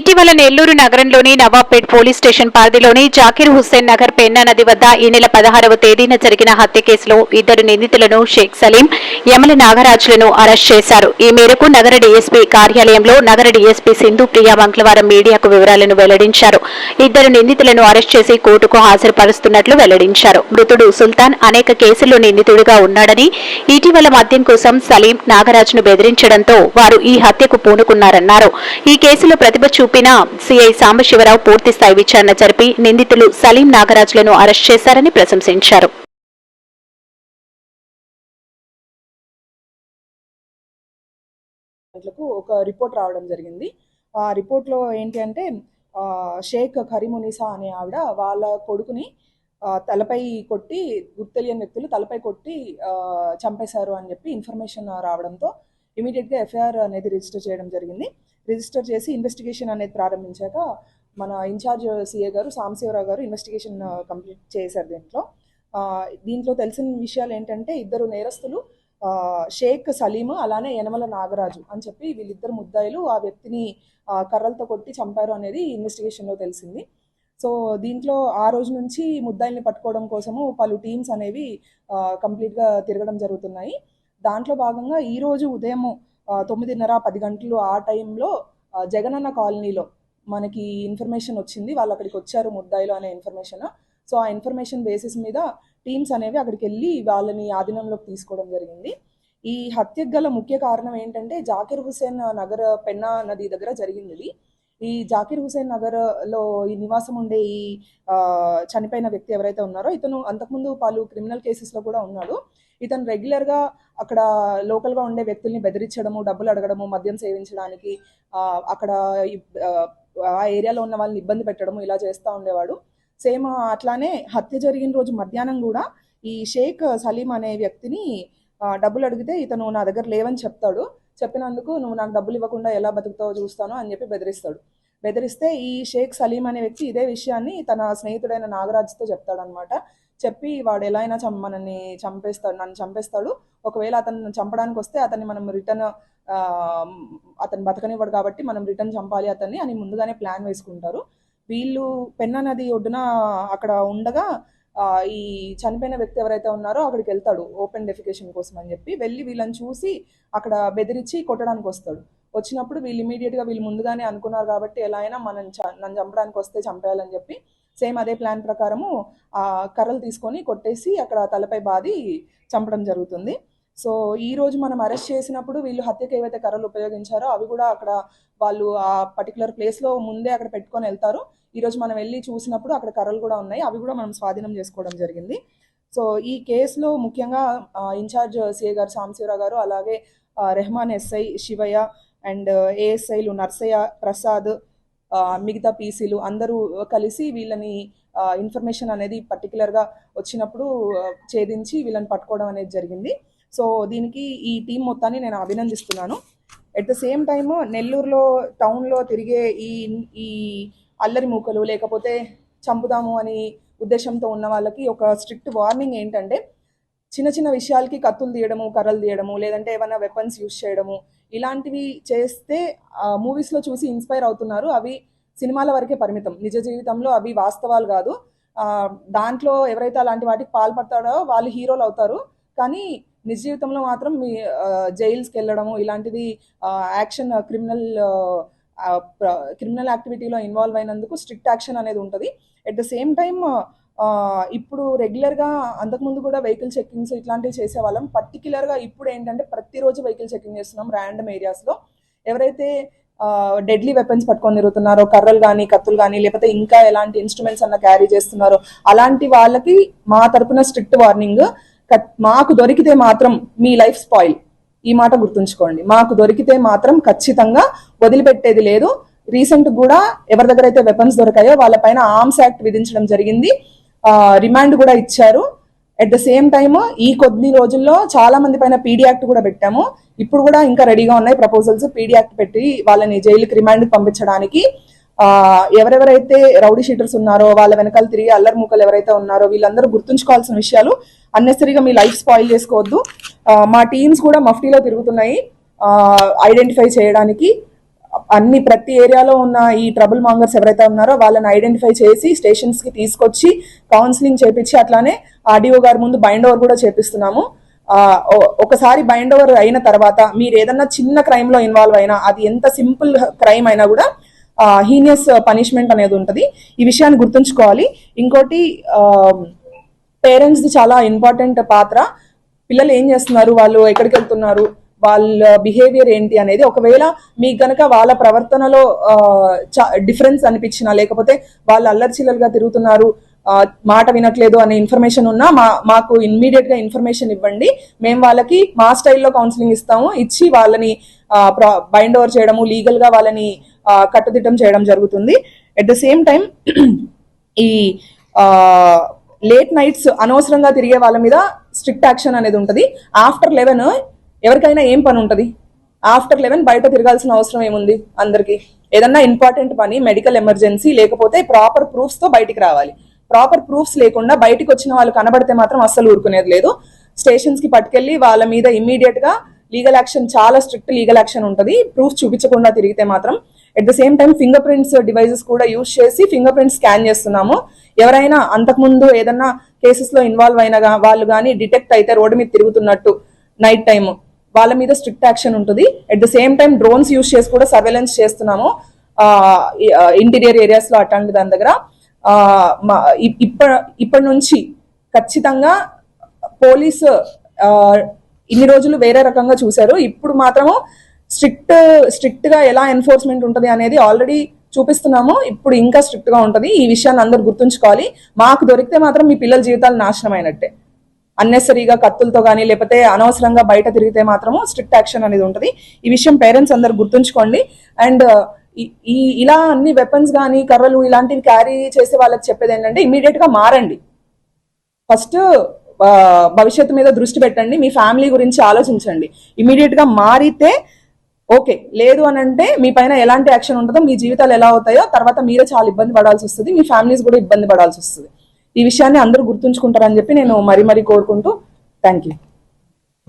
ఇటీవల నెల్లూరు నగరంలోని Nawabpet police station పరిధిలోని జాకీర్ హుస్సేన్ నగర్ పెన్నా నది వద్ద ఈ నెల 16వ తేదీన జరిగిన హత్య కేసులో ఇద్దరు నిందితులను షేక్ సలీం, యమల నాగరాజులను అరెస్ట్ చేశారు. ఈ మేరకు నగర డీఎస్పీ కార్యాలయంలో నగర డీఎస్పీ సింధు ప్రియ మంగళవారం మీడియాకు వివరాలను వెల్లడించారు. ఇద్దరు నిందితులను అరెస్ట్ చేసి కోర్టుకు హాజరుపరుస్తున్నట్లు వెల్లడించారు. మృతుడు సుల్తాన్ అనేక కేసుల్లో నిందితుడిగా ఉన్నాడని, ఇటీవల మద్యం కోసం సలీం, నాగరాజును బెదిరించడంతో వారు ఈ హత్యకు పూనుకున్నారన్నారు. ఈ కేసులో ప్రతిభ చూపిన సీఐ సాంబశివరావు పూర్తిస్థాయి విచారణ జరిపి నిందితులు సలీం, నాగరాజులను అరెస్ట్ చేశారని ప్రశంసించారు. ఒక రిపోర్ట్ రావడం జరిగింది. ఆ రిపోర్ట్ లో ఏంటి అంటే షేక్ కరీమునిసా అనే ఆవిడ వాళ్ళ కొడుకుని తలపై కొట్టి, గుర్తెలియని వ్యక్తులు తలపై కొట్టి చంపేశారు అని చెప్పి ఇన్ఫర్మేషన్ రావడంతో ఇమీడియట్గా ఎఫ్ఐఆర్ అనేది రిజిస్టర్ చేయడం జరిగింది. రిజిస్టర్ చేసి ఇన్వెస్టిగేషన్ అనేది ప్రారంభించాక మన ఇన్ఛార్జ్ సిఏ గారు సాంబశివరావు గారు ఇన్వెస్టిగేషన్ కంప్లీట్ చేశారు. దీంట్లో తెలిసిన విషయాలు ఏంటంటే ఇద్దరు నేరస్తులు షేక్ సలీం అలానే యనమల నాగరాజు అని చెప్పి వీళ్ళిద్దరు ముద్దాయిలు ఆ వ్యక్తిని కర్రలతో కొట్టి చంపారు అనేది ఇన్వెస్టిగేషన్లో తెలిసింది. సో దీంట్లో ఆ రోజు నుంచి ముద్దాయిల్ని పట్టుకోవడం కోసము పలు టీమ్స్ అనేవి కంప్లీట్గా తిరగడం జరుగుతున్నాయి. దాంట్లో భాగంగా ఈరోజు ఉదయం 9:30-10 గంటలు ఆ టైంలో జగనన్న కాలనీలో మనకి ఇన్ఫర్మేషన్ వచ్చింది. వాళ్ళు అక్కడికి వచ్చారు ముద్దాయిలు అనే ఇన్ఫర్మేషన్. సో ఆ ఇన్ఫర్మేషన్ బేసిస్ మీద టీమ్స్ అనేవి అక్కడికి వెళ్ళి వాళ్ళని ఆధీనంలోకి తీసుకోవడం జరిగింది. ఈ హత్యకు గల ముఖ్య కారణం ఏంటంటే జాకీర్ హుస్సేన్ నగర్ పెన్నా నది దగ్గర జరిగింది. ఈ జాకీర్ హుస్సేన్ నగర్లో ఈ నివాసం ఉండే ఈ చనిపోయిన వ్యక్తి ఎవరైతే ఉన్నారో ఇతను అంతకుముందు పలు క్రిమినల్ కేసెస్లో కూడా ఉన్నాడు. ఇతను రెగ్యులర్గా అక్కడ లోకల్గా ఉండే వ్యక్తుల్ని బెదిరించడము, డబ్బులు అడగడము, మద్యం సేవించడానికి, అక్కడ ఆ ఏరియాలో ఉన్న వాళ్ళని ఇబ్బంది పెట్టడము ఇలా చేస్తూ ఉండేవాడు. సేమ్ అట్లానే హత్య జరిగిన రోజు మధ్యాహ్నం కూడా ఈ షేక్ సలీం అనే వ్యక్తిని డబ్బులు అడిగితే ఇతను నా దగ్గర లేవని చెప్తాడు. చెప్పినందుకు నువ్వు నాకు డబ్బులు ఇవ్వకుండా ఎలా బతుకుతావో చూస్తాను అని చెప్పి బెదిరిస్తాడు. బెదిరిస్తే ఈ షేక్ సలీం అనే వ్యక్తి ఇదే విషయాన్ని తన స్నేహితుడైన నాగరాజ్తో చెప్తాడనమాట. చెప్పి వాడు ఎలా అయినా నన్ను చంపేస్తాడు, ఒకవేళ అతను చంపడానికి వస్తే అతన్ని మనం రిటర్న్ అతను బతకనివ్వడు కాబట్టి మనం రిటర్న్ చంపాలి అతన్ని అని ముందుగానే ప్లాన్ వేసుకుంటారు. వీళ్ళు పెన్నా నది ఒడ్డున అక్కడ ఉండగా ఈ చనిపోయిన వ్యక్తి ఎవరైతే ఉన్నారో అక్కడికి వెళ్తాడు ఓపెన్ డెఫికేషన్ కోసం అని చెప్పి. వెళ్ళి వీళ్ళని చూసి అక్కడ బెదిరించి కొట్టడానికి వస్తాడు. వచ్చినప్పుడు వీళ్ళు ఇమీడియట్గా వీళ్ళు ముందుగానే అనుకున్నారు కాబట్టి ఎలా అయినా నన్ను చంపడానికి వస్తే చంపేయాలని చెప్పి సేమ్ అదే ప్లాన్ ప్రకారము ఆ కర్రలు తీసుకొని కొట్టేసి అక్కడ తలపై బాది చంపడం జరుగుతుంది. సో ఈ రోజు మనం అరెస్ట్ చేసినప్పుడు వీళ్ళు హత్యకు ఏవైతే కర్రలు ఉపయోగించారో అవి కూడా అక్కడ వాళ్ళు ఆ పర్టికులర్ ప్లేస్లో ముందే అక్కడ పెట్టుకొని వెళ్తారు. ఈరోజు మనం వెళ్ళి చూసినప్పుడు అక్కడ కర్రలు కూడా ఉన్నాయి, అవి కూడా మనం స్వాధీనం చేసుకోవడం జరిగింది. సో ఈ కేసులో ముఖ్యంగా ఇన్ఛార్జ్ సిఏ గారు సాంబశివరావు గారు, అలాగే రెహమాన్ ఎస్ఐ శివయ్య అండ్ ఏఎస్ఐలు నర్సయ్య, ప్రసాద్, మిగతా పీసీలు అందరూ కలిసి వీళ్ళని ఇన్ఫర్మేషన్ అనేది పర్టికులర్గా వచ్చినప్పుడు ఛేదించి వీళ్ళని పట్టుకోవడం అనేది జరిగింది. సో దీనికి ఈ టీం మొత్తాన్ని నేను అభినందిస్తున్నాను. ఎట్ ద సేమ్ టైము నెల్లూరులో టౌన్లో తిరిగే ఈ అల్లరి మూకలు లేకపోతే చంపుదాము అని ఉద్దేశంతో ఉన్న వాళ్ళకి ఒక స్ట్రిక్ట్ వార్నింగ్ ఏంటంటే చిన్న చిన్న విషయాలకి కత్తులు తీయడము, కర్రలు తీయడము, లేదంటే ఏమైనా వెపన్స్ యూజ్ చేయడము ఇలాంటివి చేస్తే మూవీస్లో చూసి ఇన్స్పైర్ అవుతున్నారు. అవి సినిమాల వరకే పరిమితం, నిజ జీవితంలో అవి వాస్తవాలు కాదు. దాంట్లో ఎవరైతే అలాంటి వాటికి పాల్పడతాడో వాళ్ళు హీరోలు అవుతారు. కానీ నిజ జీవితంలో మాత్రం మీ జైల్స్కి వెళ్ళడము ఇలాంటిది యాక్షన్ క్రిమినల్ యాక్టివిటీలో ఇన్వాల్వ్ అయినందుకు స్ట్రిక్ట్ యాక్షన్ అనేది ఉంటుంది. ఎట్ ద సేమ్ టైమ్ ఇప్పుడు రెగ్యులర్గా అంతకుముందు కూడా వెహికల్ చెకింగ్స్ ఇట్లాంటివి చేసేవాళ్ళం. పర్టికులర్గా ఇప్పుడు ఏంటంటే ప్రతిరోజు వెహికల్ చెకింగ్ చేస్తున్నాం ర్యాండమ్ ఏరియాస్లో. ఎవరైతే డెడ్లీ వెపన్స్ పట్టుకొని తిరుగుతున్నారో, కర్రలు కానీ కత్తులు కానీ లేకపోతే ఇంకా ఎలాంటి ఇన్స్ట్రుమెంట్స్ అన్న క్యారీ చేస్తున్నారో అలాంటి వాళ్ళకి మా తరపున స్ట్రిక్ట్ వార్నింగ్. మాకు దొరికితే మాత్రం మీ లైఫ్ స్పాయిల్, ఈ మాట గుర్తుంచుకోండి. మాకు దొరికితే మాత్రం ఖచ్చితంగా వదిలిపెట్టేది లేదు. రీసెంట్ కూడా ఎవరి దగ్గర అయితే వెపన్స్ దొరికాయో వాళ్ళపైన ఆర్మ్స్ యాక్ట్ విధించడం జరిగింది, రిమాండ్ కూడా ఇచ్చారు. ఎట్ ద సేమ్ టైమ్ ఈ కొద్ది రోజుల్లో చాలా మంది పైన పీడీ యాక్ట్ కూడా పెట్టాము. ఇప్పుడు కూడా ఇంకా రెడీగా ఉన్నాయి ప్రపోజల్స్ పీడీ యాక్ట్ పెట్టి వాళ్ళని జైలుకి రిమాండ్కి పంపించడానికి. ఎవరెవరైతే రౌడీ షీటర్స్ ఉన్నారో వాళ్ళ వెనకాల తిరిగి అల్లరి మూకలు ఎవరైతే ఉన్నారో వీళ్ళందరూ గుర్తుంచుకోవాల్సిన విషయాలు. అన్నెసరీగా మీ లైఫ్ స్పాయిల్ చేసుకోవద్దు. మా టీమ్స్ కూడా మఫ్టీలో తిరుగుతున్నాయి ఐడెంటిఫై చేయడానికి. అన్ని ప్రతి ఏరియాలో ఉన్న ఈ ట్రబుల్ మాంగర్స్ ఎవరైతే ఉన్నారో వాళ్ళని ఐడెంటిఫై చేసి స్టేషన్స్ కి తీసుకొచ్చి కౌన్సిలింగ్ చేపించి అట్లానే ఆర్డీఓ గారి ముందు బైండ్ ఓవర్ కూడా చేపిస్తున్నాము. ఒకసారి బైండ్ ఓవర్ అయిన తర్వాత మీరు ఏదన్నా చిన్న క్రైమ్ లో ఇన్వాల్వ్ అయినా, అది ఎంత సింపుల్ క్రైమ్ అయినా కూడా హీనియస్ పనిష్మెంట్ అనేది ఉంటుంది. ఈ విషయాన్ని గుర్తుంచుకోవాలి. ఇంకోటి, పేరెంట్స్ ది చాలా ఇంపార్టెంట్ పాత్ర. పిల్లలు ఏం చేస్తున్నారు, వాళ్ళు ఎక్కడికి వెళ్తున్నారు, వాళ్ళ బిహేవియర్ ఏంటి అనేది, ఒకవేళ మీకు గనక వాళ్ళ ప్రవర్తనలో డిఫరెన్స్ అనిపించినా, లేకపోతే వాళ్ళు అల్లరిచిల్లలుగా తిరుగుతున్నారు, మాట వినట్లేదు అనే ఇన్ఫర్మేషన్ ఉన్నా మాకు ఇమ్మీడియట్ గా ఇన్ఫర్మేషన్ ఇవ్వండి. మేము వాళ్ళకి మా స్టైల్లో కౌన్సిలింగ్ ఇస్తాము. ఇచ్చి వాళ్ళని బైండ్ ఓవర్ చేయడము, లీగల్ గా వాళ్ళని కట్టుదిట్టం చేయడం జరుగుతుంది. ఎట్ ద సేమ్ టైం ఈ లేట్ నైట్స్ అనవసరంగా తిరిగే వాళ్ళ మీద స్ట్రిక్ట్ యాక్షన్ అనేది ఉంటుంది. ఆఫ్టర్ 11 ఎవరికైనా ఏం పని ఉంటుంది? ఆఫ్టర్ 11 బయట తిరగాల్సిన అవసరం ఏముంది? అందరికి ఏదన్నా ఇంపార్టెంట్ పని, మెడికల్ ఎమర్జెన్సీ, లేకపోతే ప్రాపర్ ప్రూఫ్స్ తో బయటికి రావాలి. ప్రాపర్ ప్రూఫ్స్ లేకుండా బయటికి వచ్చిన వాళ్ళు కనబడితే మాత్రం అస్సలు ఊరుకునేది లేదు. స్టేషన్స్ కి పట్టుకెళ్లి వాళ్ళ మీద ఇమ్మీడియట్ గా లీగల్ యాక్షన్, చాలా స్ట్రిక్ట్ లీగల్ యాక్షన్ ఉంటుంది ప్రూఫ్ చూపించకుండా తిరిగితే మాత్రం. At the same time finger prints devices కూడా యూజ్ చేసి ఫింగర్ ప్రింట్స్ స్కాన్ చేస్తున్నాము. ఎవరైనా అంతకుముందు ఏదన్నా కేసెస్ లో ఇన్వాల్వ్ అయినా వాళ్ళు కానీ డిటెక్ట్ అయితే రోడ్డు మీద తిరుగుతున్నట్టు నైట్ టైమ్, వాళ్ళ మీద స్ట్రిక్ట్ యాక్షన్ ఉంటుంది. At the same time drones use చేసి కూడా సర్వేలెన్స్ చేస్తున్నాము ఇంటీరియర్ ఏరియాస్ లో. అట్లాంటి దాని దగ్గర ఇప్పటి నుంచి ఖచ్చితంగా పోలీసు ఇన్ని రోజులు వేరే రకంగా చూశారు. ఇప్పుడు మాత్రము స్ట్రిక్ట్ గా ఎలా ఎన్ఫోర్స్మెంట్ ఉంటుంది అనేది ఆల్రెడీ చూపిస్తున్నాము. ఇప్పుడు ఇంకా స్ట్రిక్ట్ గా ఉంటుంది. ఈ విషయాన్ని అందరూ గుర్తుంచుకోవాలి. మాకు దొరికితే మాత్రం మీ పిల్లల జీవితాలు నాశనం అయినట్టే. అన్నెసరీగా కత్తులతో కానీ లేకపోతే అనవసరంగా బయట తిరిగితే మాత్రము స్ట్రిక్ట్ యాక్షన్ అనేది ఉంటుంది. ఈ విషయం పేరెంట్స్ అందరు గుర్తుంచుకోండి. అండ్ ఇలా అన్ని వెపన్స్ కానీ కర్రలు ఇలాంటివి క్యారీ చేసే వాళ్ళకి చెప్పేది ఏంటంటే, ఇమీడియట్ గా మారండి. ఫస్ట్ భవిష్యత్తు మీద దృష్టి పెట్టండి. మీ ఫ్యామిలీ గురించి ఆలోచించండి. ఇమీడియట్ గా మారితే ఓకే, లేదు అని అంటే మీ పైన ఎలాంటి యాక్షన్ ఉంటుందో, మీ జీవితాలు ఎలా అవుతాయో, తర్వాత మీరే చాలా ఇబ్బంది పడాల్సి వస్తుంది, మీ ఫ్యామిలీస్ కూడా ఇబ్బంది పడాల్సి వస్తుంది. ఈ విషయాన్ని అందరూ గుర్తుంచుకుంటారని చెప్పి నేను మరీ కోరుకుంటూ థ్యాంక్ యూ.